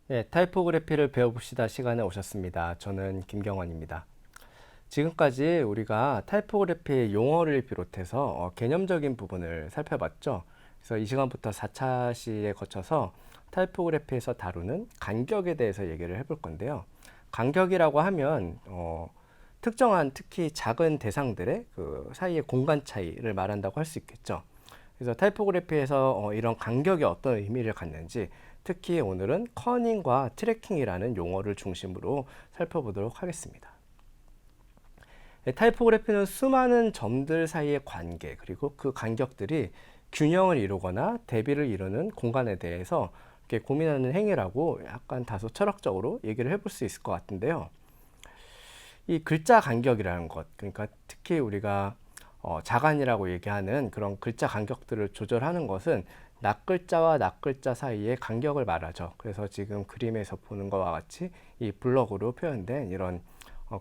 네, 타이포그래피를 배워봅시다 시간에 오셨습니다. 저는 김경원입니다. 지금까지 우리가 타이포그래피의 용어를 비롯해서 개념적인 부분을 살펴봤죠. 그래서 이 시간부터 4차 시에 거쳐서 타이포그래피에서 다루는 간격에 대해서 얘기를 해볼 건데요. 간격이라고 하면 특정한 특히 작은 대상들의 그 사이의 공간 차이를 말한다고 할 수 있겠죠. 그래서 타이포그래피에서 이런 간격이 어떤 의미를 갖는지, 특히 오늘은 커닝과 트래킹이라는 용어를 중심으로 살펴보도록 하겠습니다. 타이포그래피는 수많은 점들 사이의 관계, 그리고 그 간격들이 균형을 이루거나 대비를 이루는 공간에 대해서 이렇게 고민하는 행위라고 약간 다소 철학적으로 얘기를 해볼 수 있을 것 같은데요. 이 글자 간격이라는 것, 그러니까 특히 우리가 자간이라고 얘기하는 그런 글자 간격들을 조절하는 것은 낱글자와 낱글자 사이의 간격을 말하죠. 그래서 지금 그림에서 보는 것과 같이 이 블럭으로 표현된 이런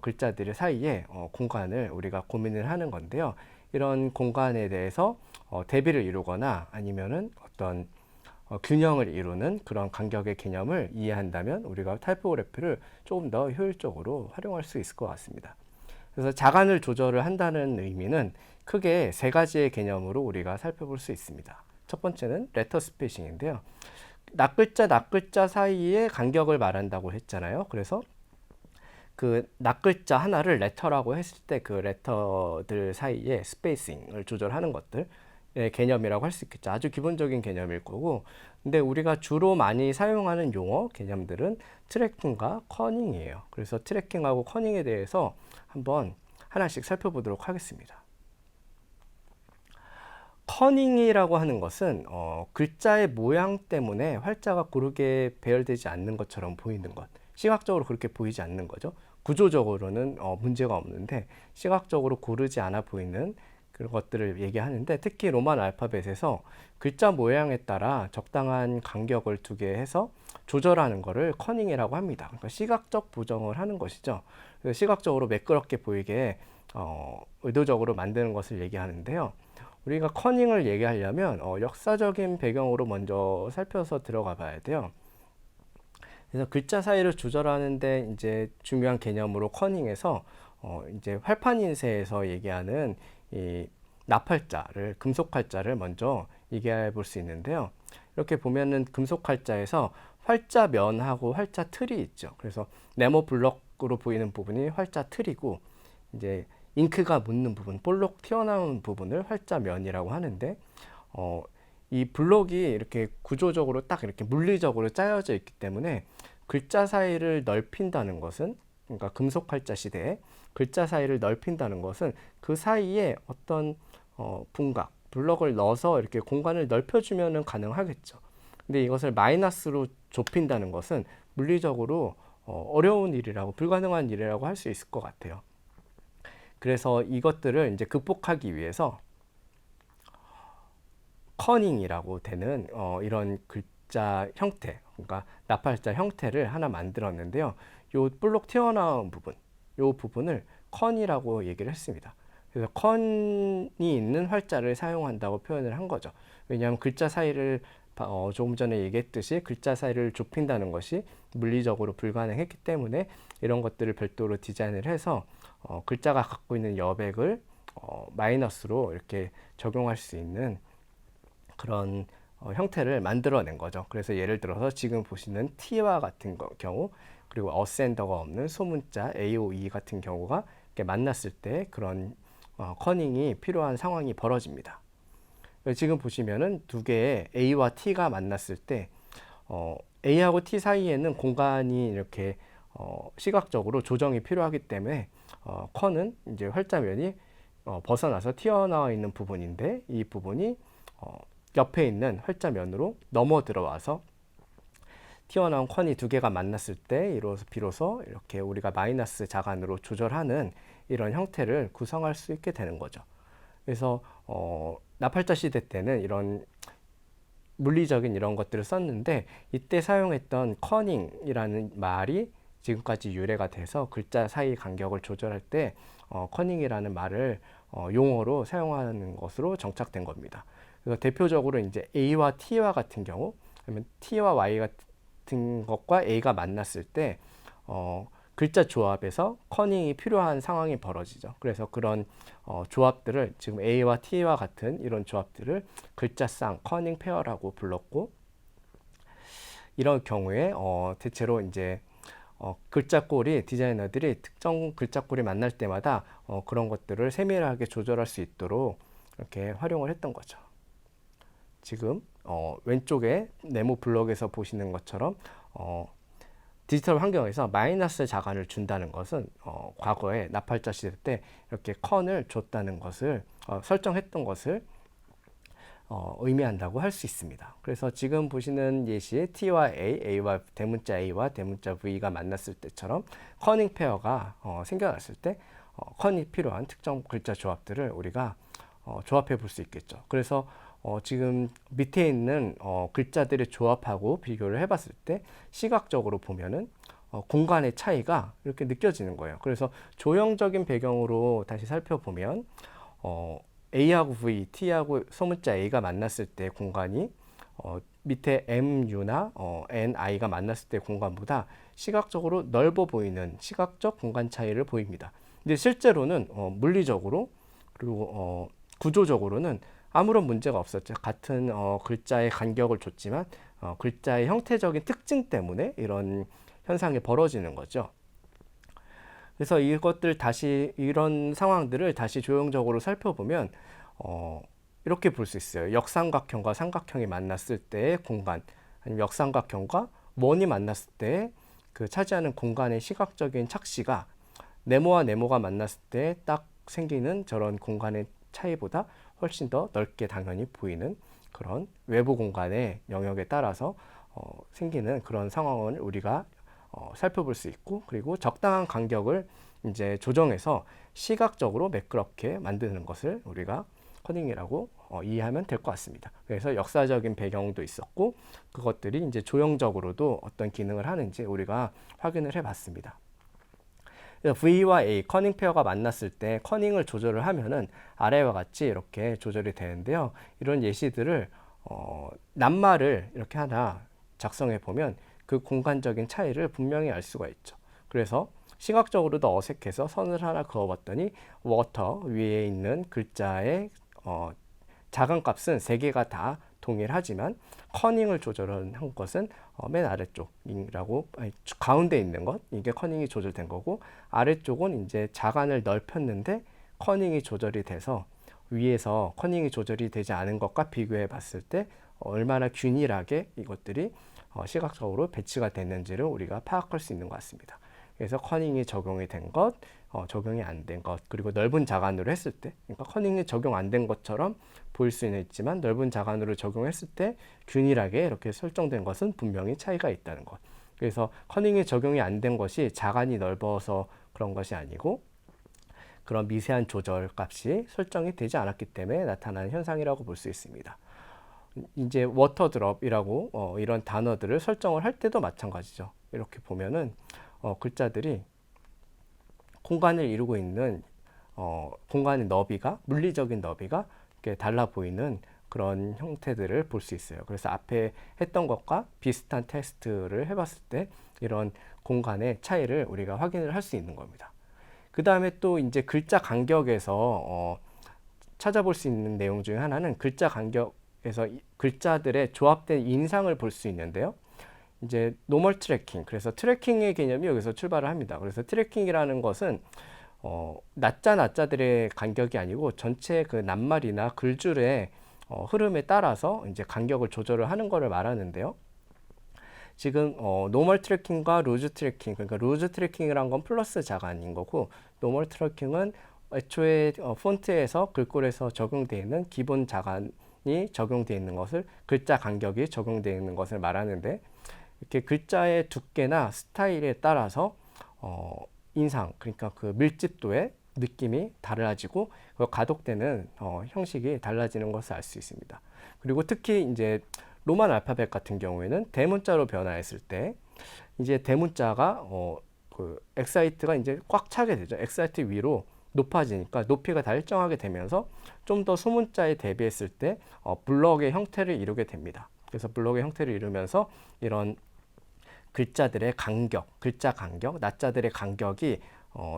글자들 사이에 공간을 우리가 고민을 하는 건데요. 이런 공간에 대해서 대비를 이루거나 아니면은 어떤 균형을 이루는 그런 간격의 개념을 이해한다면 우리가 타이포그래피를 조금 더 효율적으로 활용할 수 있을 것 같습니다. 그래서 자간을 조절을 한다는 의미는 크게 세 가지의 개념으로 우리가 살펴볼 수 있습니다. 첫 번째는 레터 스페이싱인데요. 낱글자 낱글자 사이의 간격을 말한다고 했잖아요. 그래서 그 낱글자 하나를 레터라고 했을 때 그 레터들 사이에 스페이싱을 조절하는 것들 개념이라고 할 수 있겠죠. 아주 기본적인 개념일 거고, 근데 우리가 주로 많이 사용하는 용어 개념들은 트래킹과 커닝이에요. 그래서 트래킹하고 커닝에 대해서 한번 하나씩 살펴보도록 하겠습니다. 커닝이라고 하는 것은 글자의 모양 때문에 활자가 고르게 배열되지 않는 것처럼 보이는 것, 시각적으로 그렇게 보이지 않는 거죠. 구조적으로는 문제가 없는데 시각적으로 고르지 않아 보이는 그런 것들을 얘기하는데, 특히 로만 알파벳에서 글자 모양에 따라 적당한 간격을 두게 해서 조절하는 것을 커닝이라고 합니다. 그러니까 시각적 보정을 하는 것이죠. 그래서 시각적으로 매끄럽게 보이게 의도적으로 만드는 것을 얘기하는데요. 우리가 커닝을 얘기하려면 역사적인 배경으로 먼저 살펴서 들어가 봐야 돼요. 그래서 글자 사이를 조절하는데 이제 중요한 개념으로 커닝에서 이제 활판인쇄에서 얘기하는 이 납활자를, 금속 활자를 먼저 얘기해 볼 수 있는데요. 이렇게 보면은 금속 활자에서 활자 면하고 활자 틀이 있죠. 그래서 네모 블럭으로 보이는 부분이 활자 틀이고, 이제 잉크가 묻는 부분, 볼록 튀어나온 부분을 활자 면이라고 하는데, 이 블록이 이렇게 구조적으로 딱 이렇게 물리적으로 짜여져 있기 때문에 글자 사이를 넓힌다는 것은, 그러니까 금속 활자 시대에 글자 사이를 넓힌다는 것은 그 사이에 어떤 분각, 블럭을 넣어서 이렇게 공간을 넓혀주면 가능하겠죠. 근데 이것을 마이너스로 좁힌다는 것은 물리적으로 어려운 일이라고, 불가능한 일이라고 할 수 있을 것 같아요. 그래서 이것들을 이제 극복하기 위해서 커닝이라고 되는 이런 글자 형태, 그러니까 나팔자 형태를 하나 만들었는데요. 요 볼록 튀어나온 부분, 요 부분을 컨이라고 얘기를 했습니다. 그래서 컨이 있는 활자를 사용한다고 표현을 한 거죠. 왜냐하면 글자 사이를 조금 전에 얘기했듯이 글자 사이를 좁힌다는 것이 물리적으로 불가능했기 때문에 이런 것들을 별도로 디자인을 해서 글자가 갖고 있는 여백을 마이너스로 이렇게 적용할 수 있는 그런 형태를 만들어낸 거죠. 그래서 예를 들어서 지금 보시는 T와 같은 경우, 그리고 어센더가 없는 소문자 AOE 같은 경우가 이렇게 만났을 때 그런 커닝이 필요한 상황이 벌어집니다. 지금 보시면은 두 개의 A와 T가 만났을 때 A하고 T 사이에는 공간이 이렇게 시각적으로 조정이 필요하기 때문에 커는 이제 활자면이 벗어나서 튀어나와 있는 부분인데, 이 부분이 옆에 있는 활자면으로 넘어 들어와서 튀어나온 컨이 두 개가 만났을 때 비로소 이렇게 우리가 마이너스 자간으로 조절하는 이런 형태를 구성할 수 있게 되는 거죠. 그래서 나팔자 시대 때는 이런 물리적인 이런 것들을 썼는데, 이때 사용했던 커닝이라는 말이 지금까지 유래가 돼서 글자 사이 간격을 조절할 때 커닝이라는 말을 용어로 사용하는 것으로 정착된 겁니다. 그래서 대표적으로 이제 A와 T와 같은 경우, 그러면 T와 Y 같은 것과 A가 만났을 때 글자 조합에서 커닝이 필요한 상황이 벌어지죠. 그래서 그런 조합들을 지금 A와 T와 같은 이런 조합들을 글자쌍 커닝 페어라고 불렀고, 이런 경우에 대체로 이제 글자꼴이 디자이너들이 특정 글자꼴이 만날 때마다 그런 것들을 세밀하게 조절할 수 있도록 이렇게 활용을 했던 거죠. 지금 왼쪽에 네모 블록에서 보시는 것처럼 디지털 환경에서 마이너스 자간을 준다는 것은 과거에 나팔자 시대 때 이렇게 컨을 줬다는 것을 설정했던 것을 의미한다고 할 수 있습니다. 그래서 지금 보시는 예시 T와 A와 대문자 A와 대문자 V가 만났을 때처럼 커닝 페어가 생겨났을 때 컨이 필요한 특정 글자 조합들을 우리가 조합해 볼 수 있겠죠. 그래서 지금 밑에 있는 글자들의 조합하고 비교를 해봤을 때 시각적으로 보면은 공간의 차이가 이렇게 느껴지는 거예요. 그래서 조형적인 배경으로 다시 살펴보면 A하고 V, T하고 소문자 A가 만났을 때 공간이 밑에 MU나 NI가 만났을 때 공간보다 시각적으로 넓어 보이는 시각적 공간 차이를 보입니다. 근데 실제로는 물리적으로 그리고 구조적으로는 아무런 문제가 없었죠. 같은 글자의 간격을 줬지만 글자의 형태적인 특징 때문에 이런 현상이 벌어지는 거죠. 그래서 이런 상황들을 다시 조형적으로 살펴보면 이렇게 볼 수 있어요. 역삼각형과 삼각형이 만났을 때의 공간, 아니면 역삼각형과 원이 만났을 때 그 차지하는 공간의 시각적인 착시가 네모와 네모가 만났을 때 딱 생기는 저런 공간의 차이보다 훨씬 더 넓게 당연히 보이는 그런 외부 공간의 영역에 따라서 생기는 그런 상황을 우리가 살펴볼 수 있고, 그리고 적당한 간격을 이제 조정해서 시각적으로 매끄럽게 만드는 것을 우리가 커닝이라고 이해하면 될 것 같습니다. 그래서 역사적인 배경도 있었고 그것들이 이제 조형적으로도 어떤 기능을 하는지 우리가 확인을 해봤습니다. V와 A 커닝 페어가 만났을 때 커닝을 조절을 하면은 아래와 같이 이렇게 조절이 되는데요. 이런 예시들을 낱말을 이렇게 하나 작성해 보면 그 공간적인 차이를 분명히 알 수가 있죠. 그래서 시각적으로도 어색해서 선을 하나 그어봤더니 water 위에 있는 글자의 자간값은 세 개가 다 동일하지만 커닝을 조절한 것은 맨 아래쪽이라고, 가운데 있는 것, 이게 커닝이 조절된 거고, 아래쪽은 이제 자간을 넓혔는데 커닝이 조절이 돼서 위에서 커닝이 조절이 되지 않은 것과 비교해 봤을 때 얼마나 균일하게 이것들이 시각적으로 배치가 됐는지를 우리가 파악할 수 있는 것 같습니다. 그래서 커닝이 적용이 된 것, 적용이 안 된 것, 그리고 넓은 자간으로 했을 때, 그러니까 커닝이 적용 안 된 것처럼 보일 수는 있지만 넓은 자간으로 적용했을 때 균일하게 이렇게 설정된 것은 분명히 차이가 있다는 것. 그래서 커닝이 적용이 안 된 것이 자간이 넓어서 그런 것이 아니고 그런 미세한 조절 값이 설정이 되지 않았기 때문에 나타나는 현상이라고 볼 수 있습니다. 이제 워터드롭이라고 이런 단어들을 설정을 할 때도 마찬가지죠. 이렇게 보면은 글자들이 공간을 이루고 있는 공간의 너비가, 물리적인 너비가 이렇게 달라 보이는 그런 형태들을 볼 수 있어요. 그래서 앞에 했던 것과 비슷한 테스트를 해봤을 때 이런 공간의 차이를 우리가 확인을 할 수 있는 겁니다. 그 다음에 또 이제 글자 간격에서 찾아볼 수 있는 내용 중에 하나는 글자 간격에서 글자들의 조합된 인상을 볼 수 있는데요. 이제 노멀 트래킹, 그래서 트래킹의 개념이 여기서 출발을 합니다. 그래서 트래킹이라는 것은 낮자들의 간격이 아니고 전체 그 낱말이나 글줄의 흐름에 따라서 이제 간격을 조절을 하는 것을 말하는데요. 지금 노멀 트래킹과 루즈 트래킹, 그러니까 루즈 트래킹이란 건 플러스 자간인 거고, 노멀 트래킹은 애초에 폰트에서 글꼴에서 적용되어 있는 기본 자간이 적용되어 있는 것을, 글자 간격이 적용되어 있는 것을 말하는데, 이렇게 글자의 두께나 스타일에 따라서 인상, 그러니까 그 밀집도의 느낌이 달라지고 가독되는 형식이 달라지는 것을 알 수 있습니다. 그리고 특히 이제 로만 알파벳 같은 경우에는 대문자로 변화했을 때 이제 대문자가 그 엑사이트가 이제 꽉 차게 되죠. 엑사이트 위로 높아지니까 높이가 다 일정하게 되면서 좀 더 소문자에 대비했을 때 블럭의 형태를 이루게 됩니다. 그래서 블럭의 형태를 이루면서 이런 글자들의 간격, 글자 간격, 낮자들의 간격이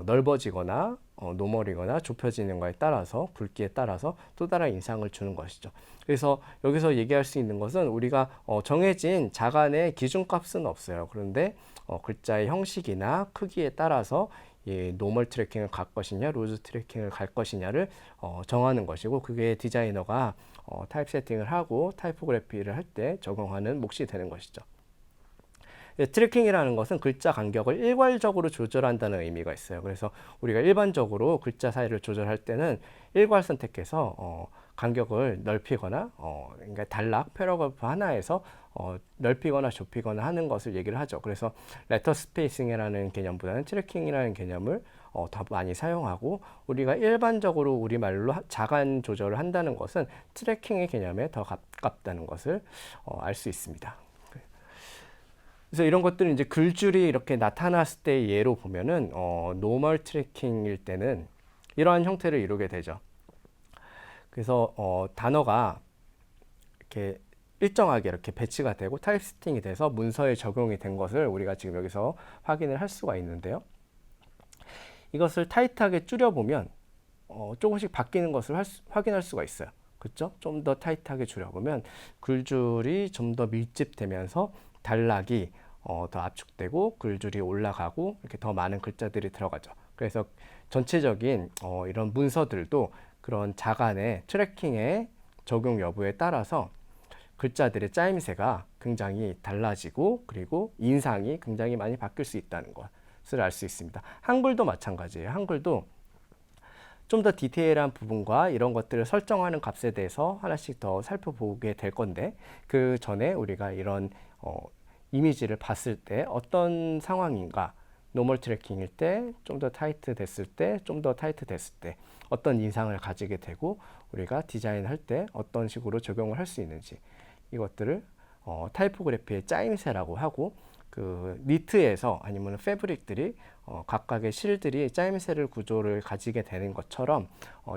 넓어지거나 노멀이거나 좁혀지는 것에 따라서 굵기에 따라서 또 다른 인상을 주는 것이죠. 그래서 여기서 얘기할 수 있는 것은 우리가 정해진 자간의 기준값은 없어요. 그런데 글자의 형식이나 크기에 따라서 노멀 트래킹을 갈 것이냐 루즈 트래킹을 갈 것이냐를 정하는 것이고, 그게 디자이너가 타입 세팅을 하고 타이포그래피를 할 때 적용하는 몫이 되는 것이죠. 트래킹이라는 것은 글자 간격을 일괄적으로 조절한다는 의미가 있어요. 그래서 우리가 일반적으로 글자 사이를 조절할 때는 일괄 선택해서 간격을 넓히거나 그러니까 단락 패러그래프 하나에서 넓히거나 좁히거나 하는 것을 얘기를 하죠. 그래서 레터 스페이싱이라는 개념보다는 트래킹이라는 개념을 더 많이 사용하고, 우리가 일반적으로 우리말로 자간 조절을 한다는 것은 트래킹의 개념에 더 가깝다는 것을 알 수 있습니다. 그래서 이런 것들은 이제 글줄이 이렇게 나타났을 때의 예로 보면은 노멀 트래킹일 때는 이러한 형태를 이루게 되죠. 그래서 단어가 이렇게 일정하게 이렇게 배치가 되고 타입 세팅이 돼서 문서에 적용이 된 것을 우리가 지금 여기서 확인을 할 수가 있는데요. 이것을 타이트하게 줄여보면 조금씩 바뀌는 것을 확인할 수가 있어요. 그렇죠? 좀 더 타이트하게 줄여보면 글줄이 좀 더 밀집되면서 단락이 더 압축되고 글줄이 올라가고 이렇게 더 많은 글자들이 들어가죠. 그래서 전체적인 이런 문서들도 그런 자간의 트래킹의 적용 여부에 따라서 글자들의 짜임새가 굉장히 달라지고 그리고 인상이 굉장히 많이 바뀔 수 있다는 것을 알 수 있습니다. 한글도 마찬가지예요. 한글도 좀 더 디테일한 부분과 이런 것들을 설정하는 값에 대해서 하나씩 더 살펴보게 될 건데, 그 전에 우리가 이런 이미지를 봤을 때 어떤 상황인가, 노멀 트래킹일 때, 좀 더 타이트 됐을 때, 좀 더 타이트 됐을 때 어떤 인상을 가지게 되고 우리가 디자인할 때 어떤 식으로 적용을 할 수 있는지, 이것들을 타이포그래피의 짜임새라고 하고, 그 니트에서 아니면 패브릭들이 각각의 실들이 짜임새를 구조를 가지게 되는 것처럼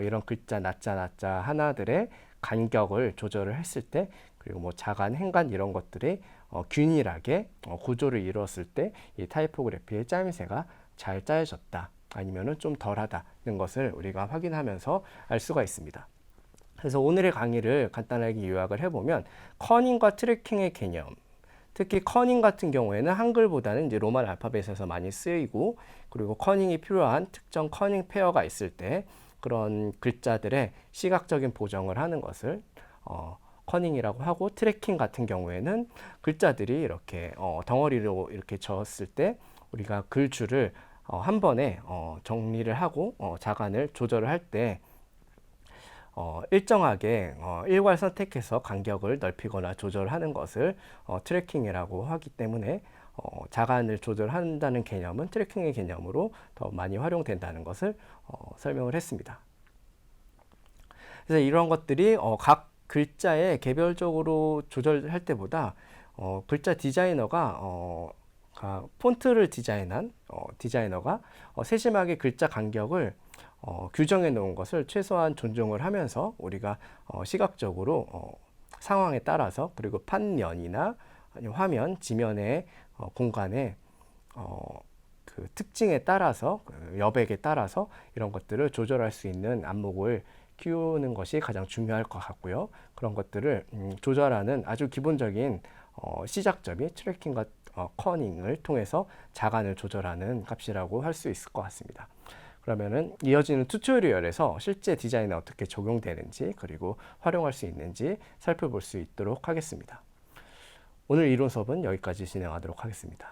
이런 글자 낮자 하나들의 간격을 조절을 했을 때, 그리고 뭐 자간, 행간 이런 것들이 균일하게 구조를 이루었을 때 이 타이포그래피의 짜임새가 잘 짜여졌다 아니면은 좀 덜하다는 것을 우리가 확인하면서 알 수가 있습니다. 그래서 오늘의 강의를 간단하게 요약을 해보면, 커닝과 트래킹의 개념, 특히 커닝 같은 경우에는 한글보다는 이제 로만 알파벳에서 많이 쓰이고, 그리고 커닝이 필요한 특정 커닝 페어가 있을 때 그런 글자들의 시각적인 보정을 하는 것을 커닝이라고 하고, 트래킹 같은 경우에는 글자들이 이렇게 덩어리로 이렇게 적었을 때 우리가 글줄을 한 번에 정리를 하고 자간을 조절을 할 때 일정하게 일괄 선택해서 간격을 넓히거나 조절하는 것을 트래킹이라고 하기 때문에 자간을 조절한다는 개념은 트래킹의 개념으로 더 많이 활용된다는 것을 설명을 했습니다. 그래서 이런 것들이 각 글자에 개별적으로 조절할 때보다 글자 디자이너가 폰트를 디자인한 디자이너가 세심하게 글자 간격을 규정해 놓은 것을 최소한 존중을 하면서 우리가 시각적으로 상황에 따라서, 그리고 판면이나 아니면 화면, 지면의 공간의 그 특징에 따라서, 그 여백에 따라서 이런 것들을 조절할 수 있는 안목을 키우는 것이 가장 중요할 것 같고요. 그런 것들을 조절하는 아주 기본적인 시작점이 트래킹과 커닝을 통해서 자간을 조절하는 값이라고 할 수 있을 것 같습니다. 그러면은 이어지는 튜토리얼에서 실제 디자인에 어떻게 적용되는지, 그리고 활용할 수 있는지 살펴볼 수 있도록 하겠습니다. 오늘 이론 수업은 여기까지 진행하도록 하겠습니다.